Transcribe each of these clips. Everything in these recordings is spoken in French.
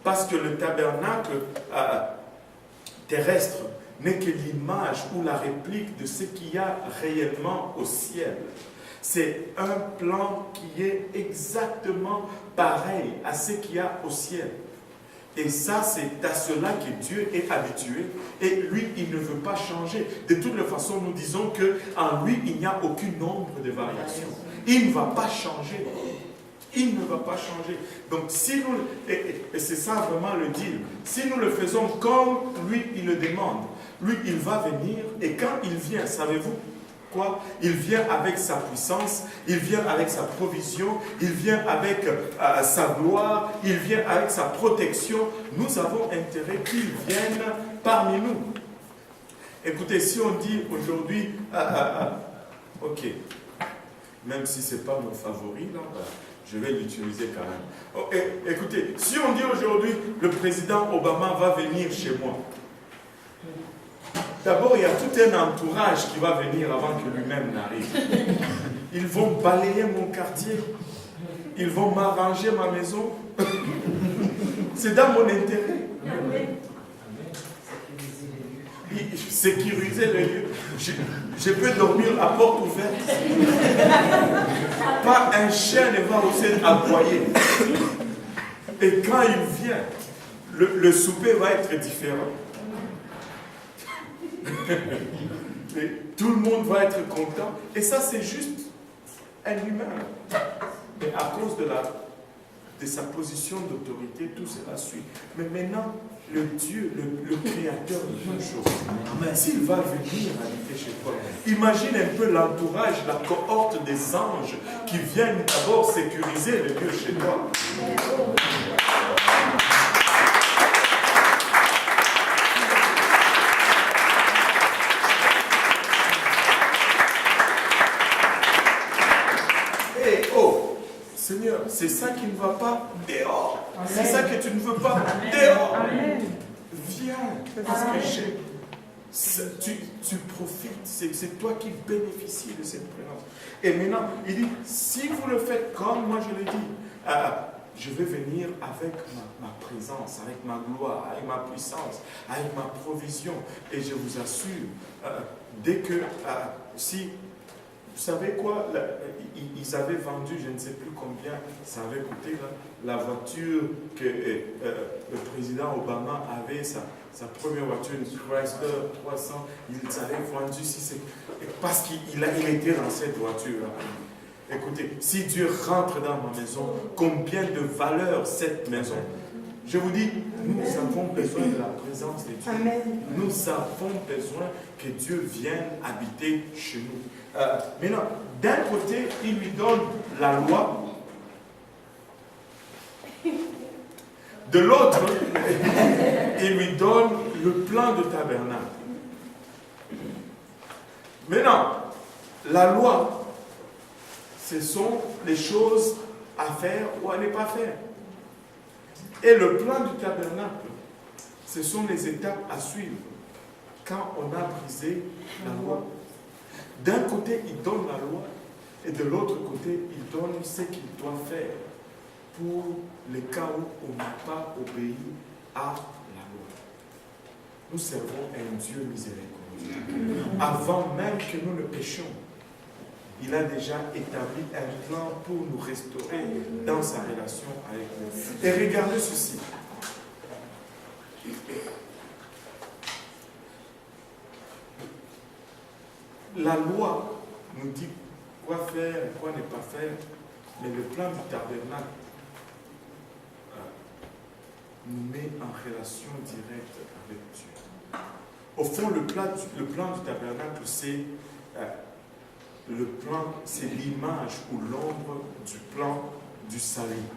Parce que le tabernacle terrestre n'est que l'image ou la réplique de ce qu'il y a réellement au ciel. C'est un plan qui est exactement pareil à ce qu'il y a au ciel. Et ça, c'est à cela que Dieu est habitué. Et lui, il ne veut pas changer. De toute façon, nous disons qu'en lui, il n'y a aucune ombre de variation. Il ne va pas changer. Il ne va pas changer. Donc, si nous, et c'est ça vraiment le deal, si nous le faisons comme lui, il le demande, lui, il va venir, et quand il vient, savez-vous quoi? Il vient avec sa puissance, il vient avec sa provision, il vient avec sa gloire, il vient avec sa protection. Nous avons intérêt qu'il vienne parmi nous. Écoutez, si on dit aujourd'hui, ok, même si ce n'est pas mon favori, là, je vais l'utiliser quand même. Oh, écoutez, si on dit aujourd'hui, le président Obama va venir chez moi, d'abord, il y a tout un entourage qui va venir avant que lui-même n'arrive. Ils vont balayer mon quartier. Ils vont m'arranger ma maison. C'est dans mon intérêt. Sécuriser le lieu. Je peux dormir à porte ouverte. Pas un chien ne va oser aboyer. Et quand il vient, le souper va être différent. Et tout le monde va être content. Et ça, c'est juste un humain. Mais à cause de sa position d'autorité, tout cela suit. Mais maintenant, le Dieu, le Créateur de toutes choses, s'il va venir habiter chez toi, imagine un peu l'entourage, la cohorte des anges qui viennent d'abord sécuriser le lieu chez toi. Seigneur, c'est ça qui ne va pas dehors. C'est ça que tu ne veux pas dehors. Amen. Viens, parce que tu profites. C'est toi qui bénéficies de cette présence. Et maintenant, il dit, si vous le faites comme moi je l'ai dit, je vais venir avec ma présence, avec ma gloire, avec ma puissance, avec ma provision. Et je vous assure, dès que, si... Vous savez quoi? Ils avaient vendu, je ne sais plus combien ça avait coûté, la voiture que le président Obama avait, sa première voiture, une Chrysler 300, ils avaient vendu, parce qu'il était dans cette voiture. Écoutez, si Dieu rentre dans ma maison, combien de valeur cette maison? Je vous dis, nous avons besoin de la présence de Dieu. Amen. Nous avons besoin que Dieu vienne habiter chez nous. Maintenant, d'un côté, il lui donne la loi. De l'autre, il lui donne le plan de tabernacle. Maintenant, la loi, ce sont les choses à faire ou à ne pas faire. Et le plan du tabernacle, ce sont les étapes à suivre quand on a brisé la loi. D'un côté, il donne la loi, et de l'autre côté, il donne ce qu'il doit faire pour les cas où on n'a pas obéi à la loi. Nous servons un Dieu miséricordieux. Avant même que nous ne péchions, il a déjà établi un plan pour nous restaurer dans sa relation avec nous. Et regardez ceci. La loi nous dit quoi faire et quoi ne pas faire, mais le plan du tabernacle nous met en relation directe avec Dieu. Au fond, le plan du tabernacle, c'est l'image ou l'ombre du plan du salut.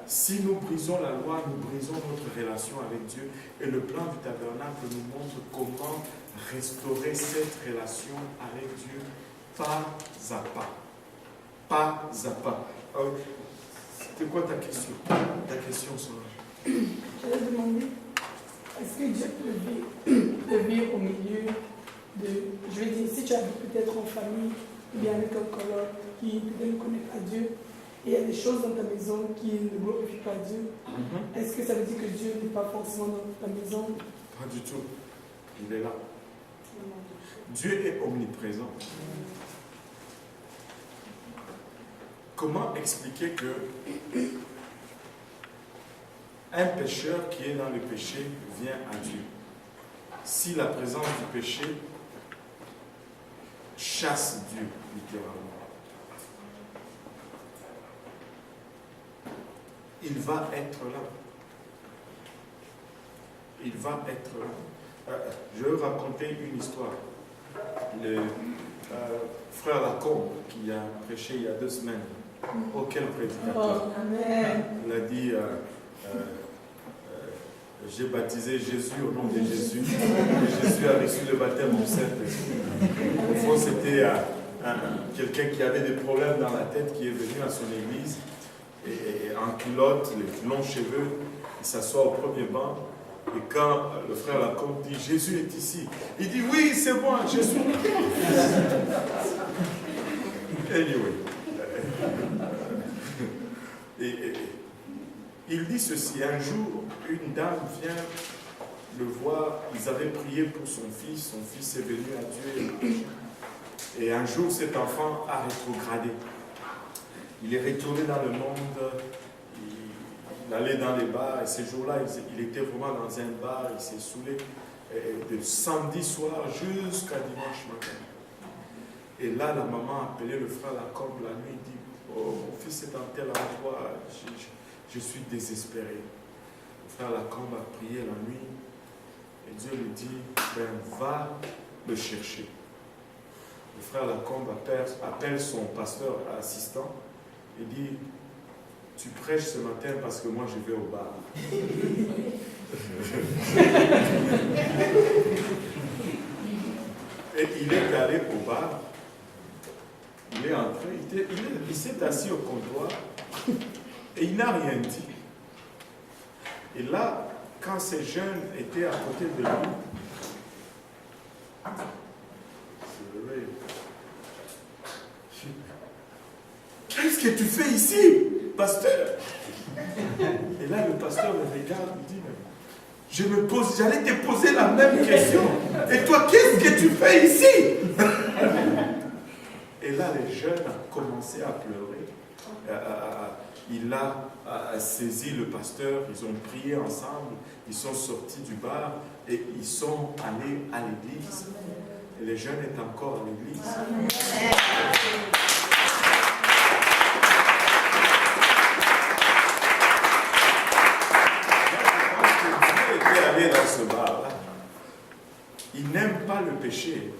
Si nous brisons la loi, nous brisons notre relation avec Dieu. Et le plan du tabernacle nous montre comment restaurer cette relation avec Dieu pas à pas. Pas à pas. C'était quoi ta question? Ta question, Solange? Je vais demander, est-ce que Dieu peut vivre au milieu de... Je vais dire, si tu habites peut-être en famille, ou bien avec un coloc qui peut-être ne connaît pas Dieu, et il y a des choses dans ta maison qui ne glorifient pas Dieu, est-ce que ça veut dire que Dieu n'est pas forcément dans ta maison? Pas du tout. Il est là. Dieu est omniprésent. Comment expliquer que un pécheur qui est dans le péché vient à Dieu? Si la présence du péché chasse Dieu, littéralement. Il va être là. Il va être là. Je vais raconter une histoire. Le frère Lacombe, qui a prêché il y a 2 semaines, auquel prédicateur, il a dit j'ai baptisé Jésus au nom de Jésus, et Jésus a reçu le baptême du Saint-Esprit. Au fond, c'était quelqu'un qui avait des problèmes dans la tête, qui est venu à son église, et en culotte, les longs cheveux, il s'assoit au premier banc. Et quand le frère Lacombe dit Jésus est ici, il dit oui, c'est moi, Jésus. Anyway. Et il dit ceci, un jour, une dame vient le voir, ils avaient prié pour son fils est venu à Dieu. Et un jour, cet enfant a rétrogradé. Il est retourné dans le monde, il allait dans les bars, et ces jours-là, il était vraiment dans un bar, il s'est saoulé de samedi soir jusqu'à dimanche matin. Et là, la maman a appelé le frère Lacombe la nuit, il dit oh, mon fils est en tel endroit, je suis désespéré. Le frère Lacombe a prié la nuit, et Dieu lui dit ben, va le chercher. Le frère Lacombe appelle son pasteur assistant et dit tu prêches ce matin parce que moi je vais au bar. Et il est allé au bar, il est entré, il s'est assis au comptoir et il n'a rien dit. Et là, quand ces jeunes étaient à côté de lui, qu'est-ce que tu fais ici, pasteur? Et là, le pasteur me regarde et dit, j'allais te poser la même question. Et toi, qu'est-ce que tu fais ici? Et là, les jeunes ont commencé à pleurer. Il a saisi le pasteur, ils ont prié ensemble, ils sont sortis du bar et ils sont allés à l'église. Et les jeunes étaient encore à l'église. Dans ce bar-là, il n'aime pas le péché,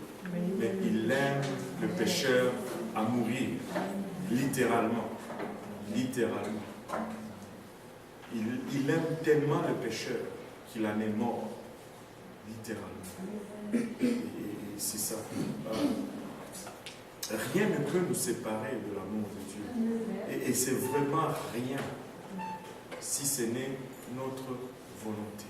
mais il aime le pécheur à mourir, littéralement. Littéralement. Il aime tellement le pécheur qu'il en est mort, littéralement. Et c'est ça. Rien ne peut nous séparer de l'amour de Dieu. Et c'est vraiment rien, si ce n'est notre volonté.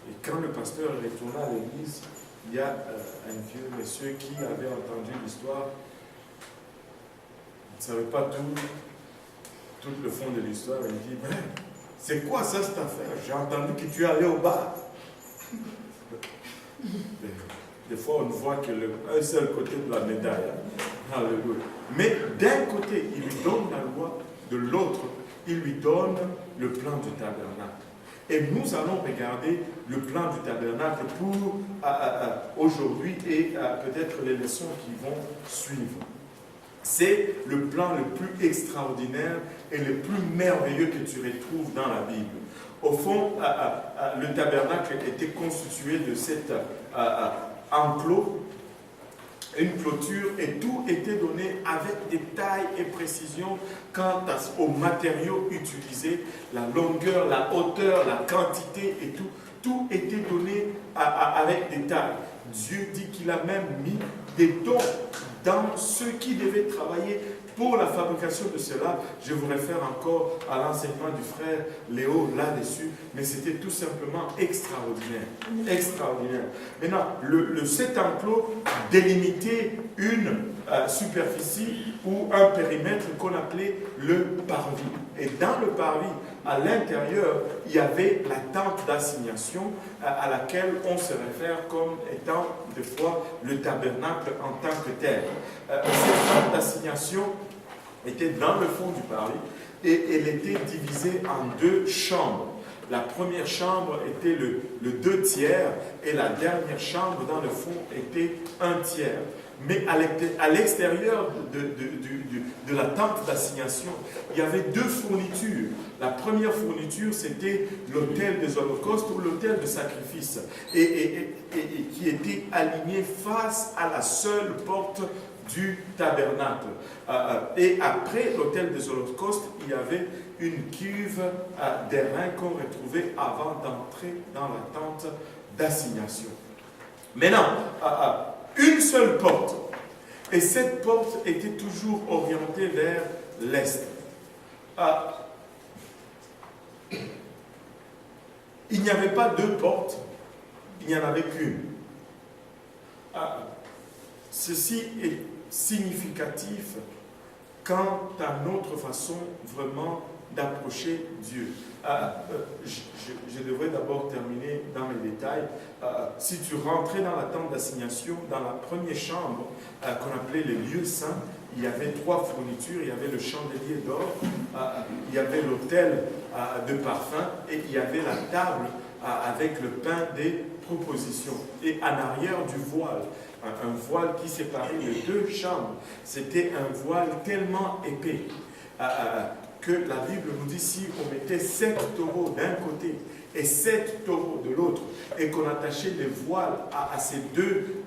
Et quand le pasteur est retourné à l'église, il y a un vieux monsieur qui avait entendu l'histoire. Il ne savait pas tout le fond de l'histoire. Il dit, ben, c'est quoi ça cette affaire? J'ai entendu que tu es allé au bar. Des fois, on ne voit que un seul côté de la médaille. Alléluia. Mais d'un côté, il lui donne la loi, de l'autre, il lui donne le plan du tabernacle. Et nous allons regarder le plan du tabernacle pour aujourd'hui et peut-être les leçons qui vont suivre. C'est le plan le plus extraordinaire et le plus merveilleux que tu retrouves dans la Bible. Au fond, le tabernacle était constitué de cet enclos, une clôture, et tout était donné avec détail et précision quant aux matériaux utilisés, la longueur, la hauteur, la quantité et tout. Tout était donné avec détail. Dieu dit qu'il a même mis des dons dans ceux qui devaient travailler Pour la fabrication de cela, je vous réfère encore à l'enseignement du frère Léo là-dessus, mais c'était tout simplement extraordinaire. Extraordinaire. Maintenant, cet enclos délimitait une superficie ou un périmètre qu'on appelait le parvis. Et dans le parvis, à l'intérieur, il y avait la tente d'assignation à laquelle on se réfère comme étant des fois le tabernacle en tant que tel. Cette tente d'assignation était dans le fond du parvis et elle était divisée en 2 chambres. La première chambre était le 2 tiers et la dernière chambre dans le fond était 1 tiers. Mais à l'extérieur de la tente d'assignation, il y avait 2 fournitures. La première fourniture, c'était l'autel des holocaustes ou l'autel de sacrifice, et qui était aligné face à la seule porte du tabernacle. Et après l'autel des holocaustes, il y avait une cuve d'airain qu'on retrouvait avant d'entrer dans la tente d'assignation. Maintenant, une seule porte. Et cette porte était toujours orientée vers l'est. Il n'y avait pas 2 portes, il n'y en avait qu'une. Ceci est significatif quant à notre façon vraiment d'approcher Dieu. Je devrais d'abord terminer dans les détails. Si tu rentrais dans la tente d'assignation, dans la première chambre qu'on appelait les lieux saints, il y avait 3 fournitures. Il y avait le chandelier d'or, il y avait l'autel de parfum et il y avait la table avec le pain des propositions. Et en arrière du voile, un voile qui séparait les 2 chambres, c'était un voile tellement épais que la Bible nous dit si on mettait 7 taureaux d'un côté et 7 taureaux de l'autre et qu'on attachait les voiles à ces 2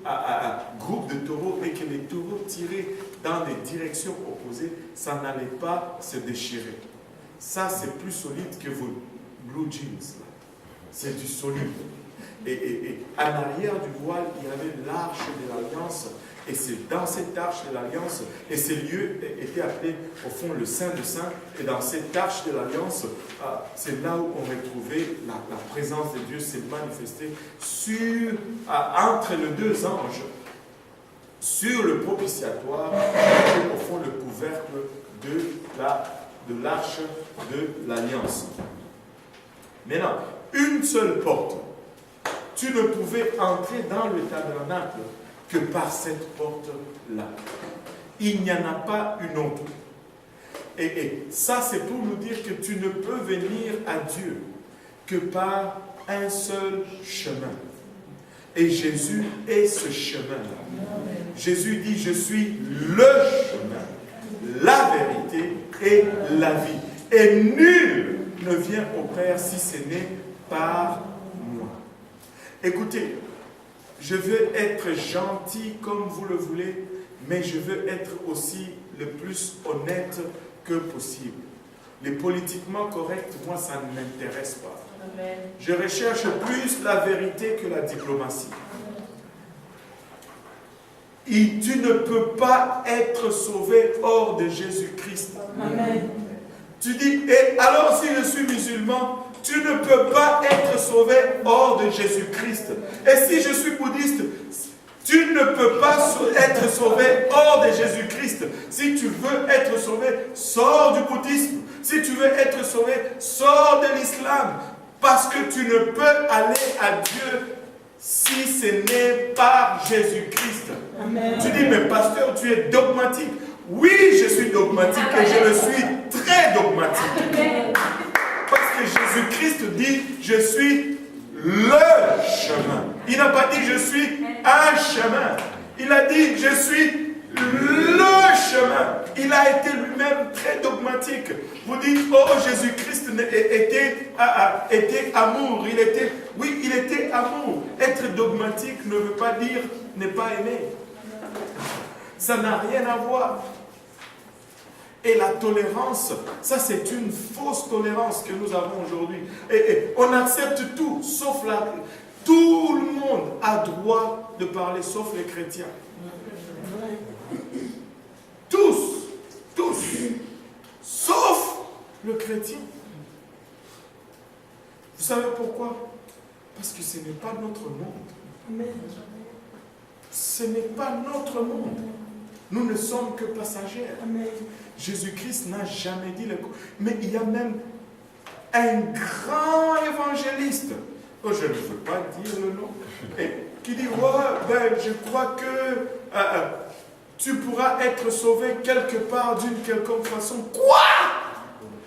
groupes de taureaux et que les taureaux tiraient dans des directions opposées, ça n'allait pas se déchirer. Ça, c'est plus solide que vos blue jeans. C'est du solide. Et en arrière du voile, il y avait l'arche de l'Alliance. Et c'est dans cette arche de l'Alliance, et ces lieux étaient appelés au fond le Saint de Saints, et dans cette arche de l'Alliance, c'est là où on retrouvait la présence de Dieu s'est manifestée entre les 2 anges, sur le propitiatoire, et au fond le couvercle de l'arche de l'Alliance. Maintenant, une seule porte. Tu ne pouvais entrer dans le tabernacle que par cette porte-là. Il n'y en a pas une autre. Et ça, c'est pour nous dire que tu ne peux venir à Dieu que par un seul chemin. Et Jésus est ce chemin-là. Jésus dit, je suis le chemin, la vérité et la vie. Et nul ne vient au Père si ce n'est par moi. Écoutez, je veux être gentil comme vous le voulez, mais je veux être aussi le plus honnête que possible. Les politiquement corrects, moi, ça ne m'intéresse pas. Amen. Je recherche plus la vérité que la diplomatie. Et tu ne peux pas être sauvé hors de Jésus-Christ. Amen. Tu dis, et alors si je suis musulman, tu ne peux pas être sauvé hors de Jésus-Christ. Et si je suis bouddhiste, tu ne peux pas être sauvé hors de Jésus-Christ. Si tu veux être sauvé, sors du bouddhisme. Si tu veux être sauvé, sors de l'islam. Parce que tu ne peux aller à Dieu si ce n'est par Jésus-Christ. Tu dis, mais pasteur, tu es dogmatique. Oui, je suis dogmatique et je le suis très dogmatique. Amen. Parce que Jésus-Christ dit, je suis le chemin. Il n'a pas dit, je suis un chemin. Il a dit, je suis le chemin. Il a été lui-même très dogmatique. Vous dites, oh, Jésus-Christ était amour. Il était amour. Être dogmatique ne veut pas dire ne pas aimer. Ça n'a rien à voir. Et la tolérance, ça c'est une fausse tolérance que nous avons aujourd'hui. Et on accepte tout, sauf tout le monde a droit de parler, sauf les chrétiens. Tous. le chrétien. Vous savez pourquoi? Parce que ce n'est pas notre monde. Amen. Ce n'est pas notre monde. Nous ne sommes que passagers. Amen. Jésus-Christ n'a jamais dit le... Mais il y a même un grand évangéliste, oh, je ne veux pas dire le nom, qui dit, ouais, ben, je crois que tu pourras être sauvé quelque part d'une quelconque façon. Quoi?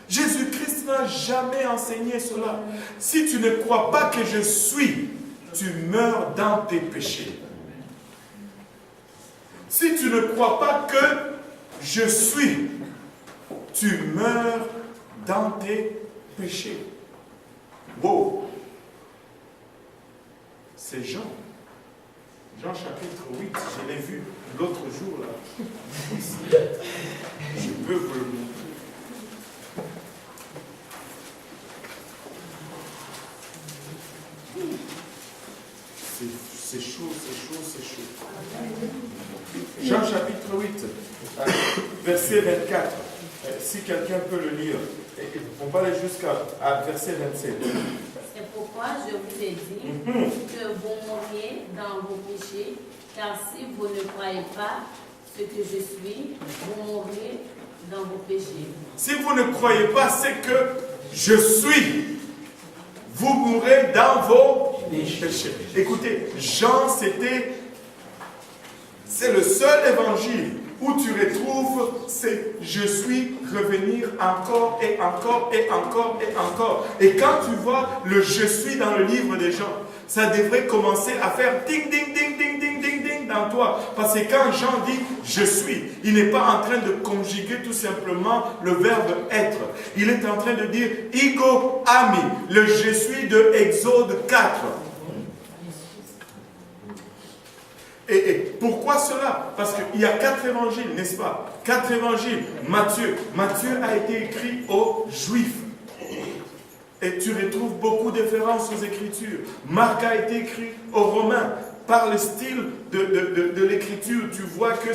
Jésus-Christ n'a jamais enseigné cela. Si tu ne crois pas que je suis, tu meurs dans tes péchés. Si tu ne crois pas que je suis, tu meurs dans tes péchés. Wow! C'est Jean. Jean chapitre 8, je l'ai vu l'autre jour là. Je peux vous le montrer. C'est chaud, c'est chaud, c'est chaud. Jean chapitre 8, verset 24. Si quelqu'un peut le lire. On va aller jusqu'à verset 27. C'est pourquoi je vous ai dit que vous mourriez dans vos péchés, car si vous ne croyez pas ce que je suis, vous mourrez dans vos péchés. Si vous ne croyez pas ce que je suis, vous mourrez dans vos péchés. Écoutez, Jean, c'est le seul évangile où tu retrouves c'est je suis revenir encore et encore et encore et encore. Et quand tu vois le je suis dans le livre des Jean, ça devrait commencer à faire ding ding ding ding ding ding ding dans toi. Parce que quand Jean dit je suis, il n'est pas en train de conjuguer tout simplement le verbe être. Il est en train de dire ego ami, le je suis de Exode 4. Et pourquoi cela? Parce qu'il y a 4 évangiles, n'est-ce pas? 4 évangiles. Matthieu a été écrit aux Juifs. Et tu retrouves beaucoup de références aux Écritures. Marc a été écrit aux Romains. Par le style de l'Écriture, tu vois que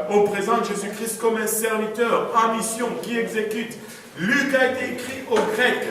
on présente Jésus-Christ comme un serviteur en mission qui exécute. Luc a été écrit aux Grecs.